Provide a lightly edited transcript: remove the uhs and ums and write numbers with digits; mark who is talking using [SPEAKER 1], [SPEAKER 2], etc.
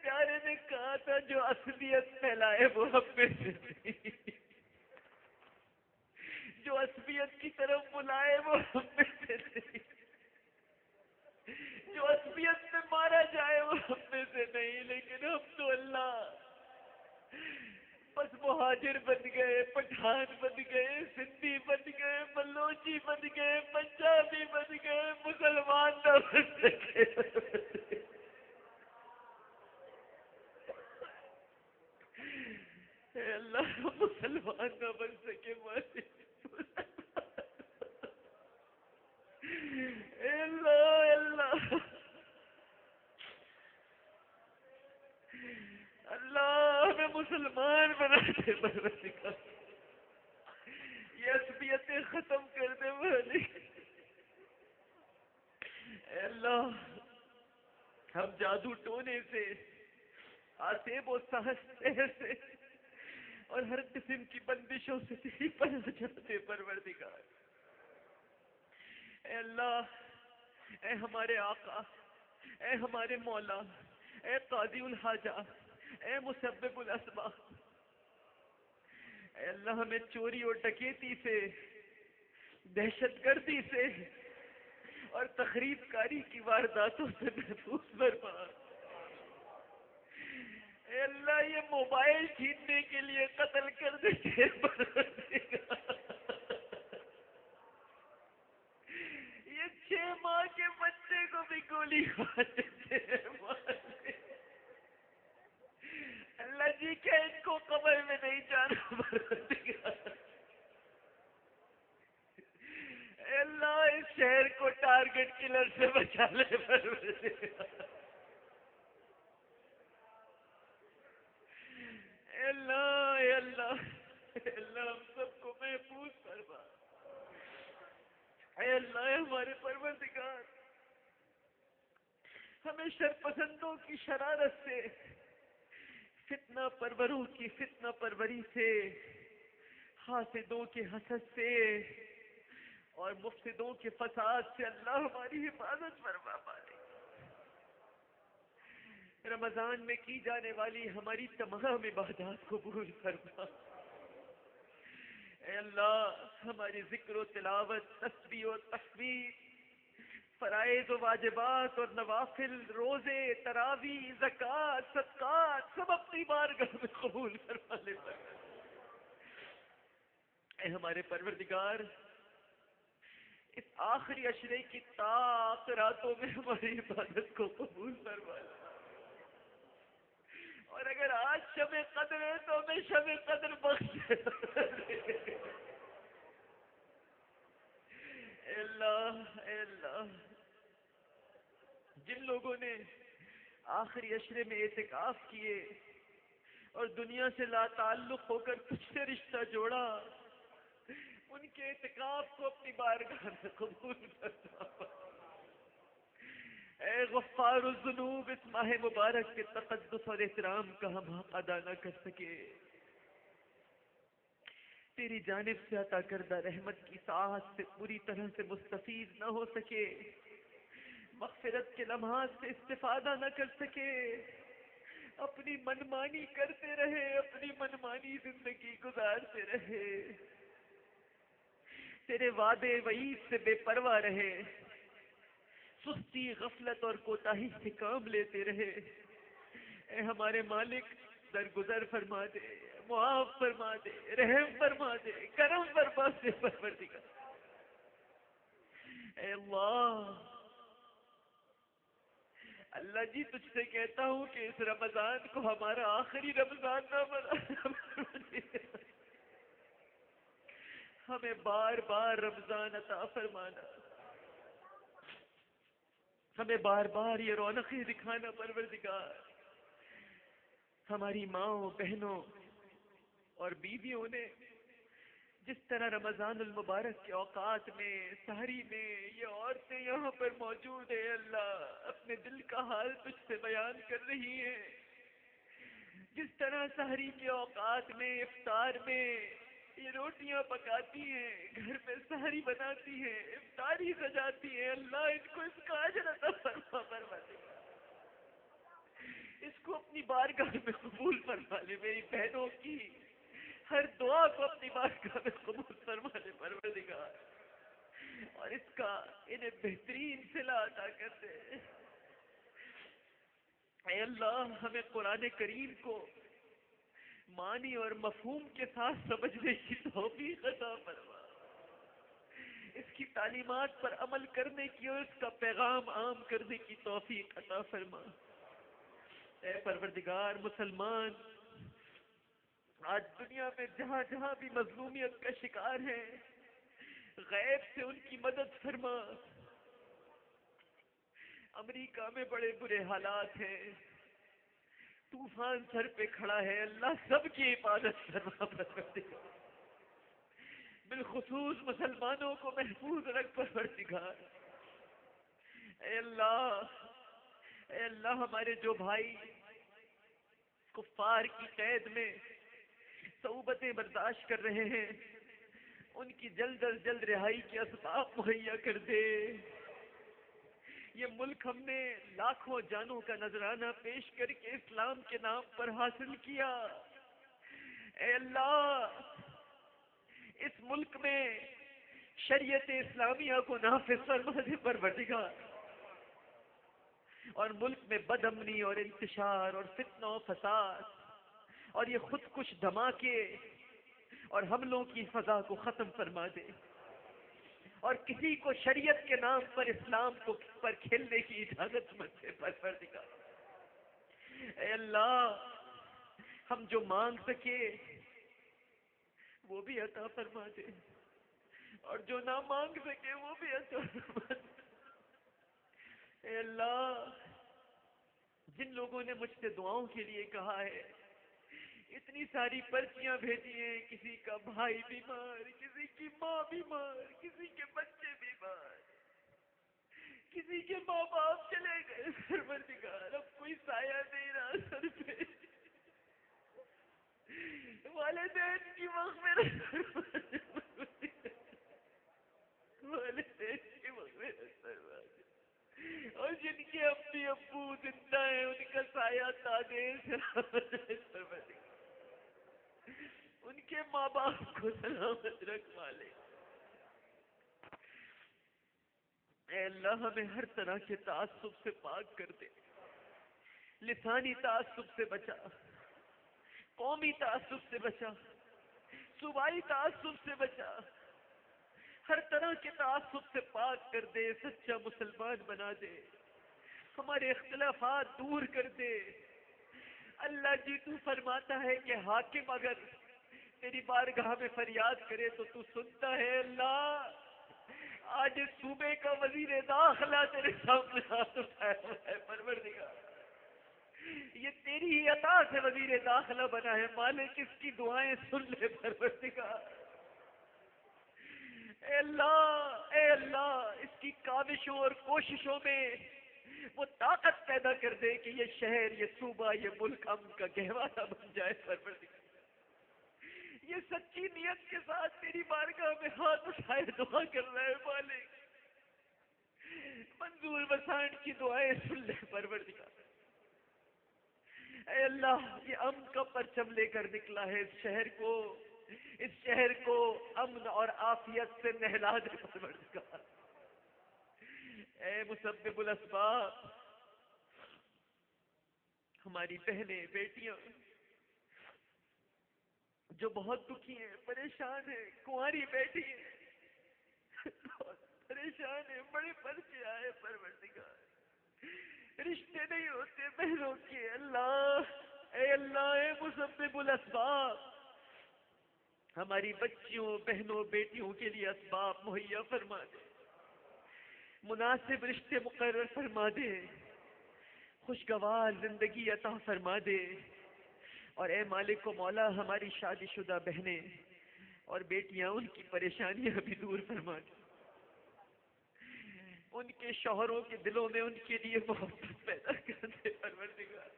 [SPEAKER 1] پیارے نے کہا تھا جو عصبیت پھیلائے وہ ہم میں سے نہیں، جو عصبیت کی طرف بلائے وہ ہم میں سے نہیں، جو عصبیت میں مارا جائے وہ ہم میں سے نہیں، لیکن ہم تو اللہ بس مہاجر بن گئے، پٹھان بن گئے، سندھی بن گئے، بلوچی بن گئے، پنجابی بن گئے، مسلمان نہ بن سکے۔ اے اللہ مسلمان نہ بن سکے مالک، اے اللہ اے اللہ اللہ ہمیں مسلمان بنا دے پروردگار، یہ عصبیتیں ختم کر دے مالک۔ اے اللہ ہم جادو ٹونے سے، آسیب و سحر سے اور ہر قسم کی بندشوں سے تیری پناہ چاہتے پروردگار۔ اے اللہ، اے ہمارے آقا، اے ہمارے مولا، اے قاضی الحاجہ، اے مسبب الاسباب، اے اللہ ہمیں چوری اور ڈکیتی سے، دہشت گردی سے اور تخریب کاری کی وارداتوں سے محفوظ فرما۔ اے اللہ یہ موبائل چھیننے کے لیے قتل کر دیتے پروردگار، یہ 6 ماہ کے بچے کو بھی گولی مار دیتے ہیں۔ اللہ جی کیا ان کو قبر میں نہیں جانا پروردگار؟ اے اللہ اس شہر کو ٹارگٹ کلر سے بچا لے پروردگار۔ اے اللہ اے اللہ اے اللہ ہم سب کو محفوظ فرما۔ اے اللہ اے ہمارے پروردگار، ہمیں شرپسندوں کی شرارت سے، فتنہ پروروں کی فتنہ پروری سے، حاسدوں کے حسد سے اور مفسدوں کے فساد سے اللہ ہماری حفاظت فرما پائے۔ رمضان میں کی جانے والی ہماری تمام عبادات قبول فرما۔ اے اللہ ہماری ذکر و تلاوت، تسبیح و تحمید، فرائض و واجبات اور نوافل، روزے، تراویح، زکوٰۃ، صدقات سب اپنی بارگاہ میں قبول فرما لے۔ اے ہمارے پروردگار اس آخری عشرے کی طاق راتوں میں ہماری عبادت کو قبول فرما لے، اور اگر آج شب قدر ہے تو ہمیں شب قدر بخش دے۔ اے اللہ جن لوگوں نے آخری عشرے میں اعتکاف کیے اور دنیا سے لا تعلق ہو کر تجھ سے رشتہ جوڑا، ان کے اعتکاف کو اپنی بارگاہ میں قبول فرما۔ اے غفار الذنوب اس ماہ مبارک کے تقدس اور احترام کا ہم حق ادا نہ کر سکے، تیری جانب سے عطا کردہ رحمت کی ساعت سے پوری طرح سے مستفید نہ ہو سکے، مغفرت کے لمحات سے استفادہ نہ کر سکے، اپنی منمانی کرتے رہے، اپنی منمانی زندگی گزارتے رہے، تیرے وعدے وعید سے بے پرواہ رہے، سستی غفلت اور کوتاہی سے کام لیتے رہے۔ اے ہمارے مالک درگزر فرما دے، معاف فرما دے، رحم فرما دے، کرم فرما دے پروردگار۔ اے اللہ جی تجھ سے کہتا ہوں کہ اس رمضان کو ہمارا آخری رمضان نہ بنا، ہمیں بار بار رمضان عطا فرمانا، ہمیں بار بار یہ رونقیں دکھانا پروردگار۔ ہماری ماؤں، بہنوں اور بیویوں نے جس طرح رمضان المبارک کے اوقات میں، سحری میں یہ عورتیں یہاں پر موجود ہیں، اللہ اپنے دل کا حال تجھ سے بیان کر رہی ہیں، جس طرح سحری کے اوقات میں، افطار میں یہ روٹیاں پکاتی ہیں، گھر میں سحری بناتی ہیں، افطاری سجاتی ہیں، اللہ ان کو اس کا اجر عطا فرما۔ اس کو اپنی بارگاہ میں قبول فرما لے، میری بہنوں کی ہر دعا کو اپنی بارگاہ میں قبول فرما لے پروردگار، اور اس کا انہیں بہترین صلہ عطا کر دے۔ اے اللہ ہمیں قرآن کریم کو معنی اور مفہوم کے ساتھ سمجھنے کی توفیق عطا فرما، اس کی تعلیمات پر عمل کرنے کی اور اس کا پیغام عام کرنے کی توفیق عطا فرما۔ اے پروردگار، مسلمان آج دنیا میں جہاں جہاں بھی مظلومیت کا شکار ہیں، غیب سے ان کی مدد فرما۔ امریکہ میں بڑے برے حالات ہیں، طوفان سر پہ کھڑا ہے، اللہ سب کی حفاظت فرما پروردگار، بالخصوص مسلمانوں کو محفوظ رکھ پروردگار۔ اے اللہ، اے اللہ ہمارے جو بھائی کفار کی قید میں صعوبتیں برداشت کر رہے ہیں، ان کی جلد از جلد رہائی کے اسباب مہیا کر دے۔ یہ ملک ہم نے لاکھوں جانوں کا نذرانہ پیش کر کے اسلام کے نام پر حاصل کیا، اے اللہ اس ملک میں شریعت اسلامیہ کو نافذ فرما دے پروردگار، اور ملک میں بد امنی اور انتشار اور فتنہ و فساد اور یہ خود کش دھماکے اور حملوں کی فضا کو ختم فرما دے، اور کسی کو شریعت کے نام پر اسلام کو پر کھیلنے کی اجازت مت دے پروردگار۔ اے اللہ ہم جو مانگ سکے وہ بھی عطا فرما دے، اور جو نہ مانگ سکے وہ بھی عطا فرما دے۔ اے اللہ جن لوگوں نے مجھ سے دعاؤں کے لیے کہا ہے، اتنی ساری پرچیاں بھیجی ہیں، کسی کا بھائی بیمار، کسی کی ماں بیمار، کسی کے بچے بیمار، کسی کے ماں باپ چلے گئے پروردگار، اب کوئی سایہ نہیں رہا سر پہ، والدین کی مغفرت فرما دے، والدین کی مغفرت فرما دے، اور جن کے امی ابو زندہ ہیں ان کا سایہ تاجر سلامت فرما دے، ان کے ماں باپ کو سلامت رکھ والے۔ اے اللہ ہمیں ہر طرح کے تعصب سے پاک کر دے، لسانی تعصب سے بچا، قومی تعصب سے بچا، صوبائی تعصب سے بچا، ہر طرح کے تعصب سے پاک کر دے، سچا مسلمان بنا دے، ہمارے اختلافات دور کر دے۔ اللہ جی تو فرماتا ہے کہ حاکم اگر تیری بارگاہ میں فریاد کرے تو سنتا ہے۔ اللہ آج اس صوبے کا وزیر داخلہ تیرے سامنے ہاتھ اٹھایا ہوا ہے پروردگار، یہ تیری ہی عطا سے وزیر داخلہ بنا ہے، مالک اس کی دعائیں سن لے پروردگار۔ اے اللہ اس کی کاوشوں اور کوششوں میں وہ طاقت پیدا کر دے کہ یہ شہر، یہ صوبہ، یہ ملک امن کا گہوارہ بن جائے پروردگار۔ یہ سچی نیت کے ساتھ تیری بارگاہ میں ہاتھ اٹھائے دعا کر رہے ہیں مالک، منظور بسان کی دعائیں سن لے پروردگار۔ اے اللہ یہ امن کا پرچم لے کر نکلا ہے اس شہر کو امن اور عافیت سے نہلا دے پروردگار۔ اے مسبب الاسباب، ہماری بہنیں بیٹیاں جو بہت دکھی ہیں، پریشان ہیں، کنواری بیٹی ہیں بہت پریشان ہیں، بڑے پرچے آئے پروردگار، رشتے نہیں ہوتے بہنوں کے، اے اللہ اے مسبب الاسباب، ہماری بچیوں بہنوں بیٹیوں کے لیے اسباب مہیا فرما دے، مناسب رشتے مقرر فرما دے، خوشگوار زندگی عطا فرما دے، اور اے مالک و مولا ہماری شادی شدہ بہنیں اور بیٹیاں ان کی پریشانیاں بھی دور فرما دے، ان کے شوہروں کے دلوں میں ان کے لیے محبت پیدا کر دے پروردگار۔